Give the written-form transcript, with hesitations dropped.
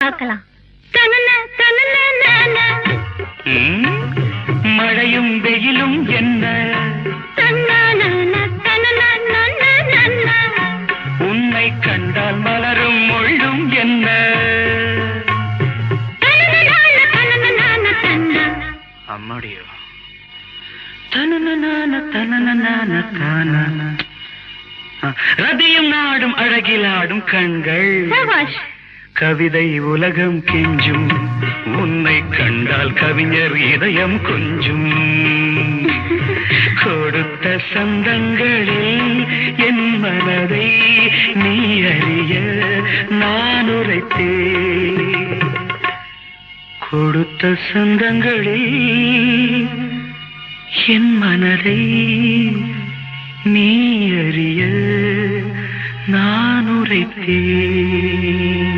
பார்க்கலாம். மழையும் வெயிலும் என்ன, உன்னை கண்டால் மலரும் மொழியும் என்ன. அம்மாடியோ ரதியும் நாடும் அழகிலாடும் கண்கள், கவிதை உலகம் கெஞ்சும், உன்னை கண்டால் கவிஞர் இதயம் கொஞ்சும். கொடுத்த சந்தங்களில் என் மனதை நீ அறிய நான் உரைத்தேன். கொடுத்த சந்தங்களில் என் மனதை நீ அறிய நான் உரைத்தேன்.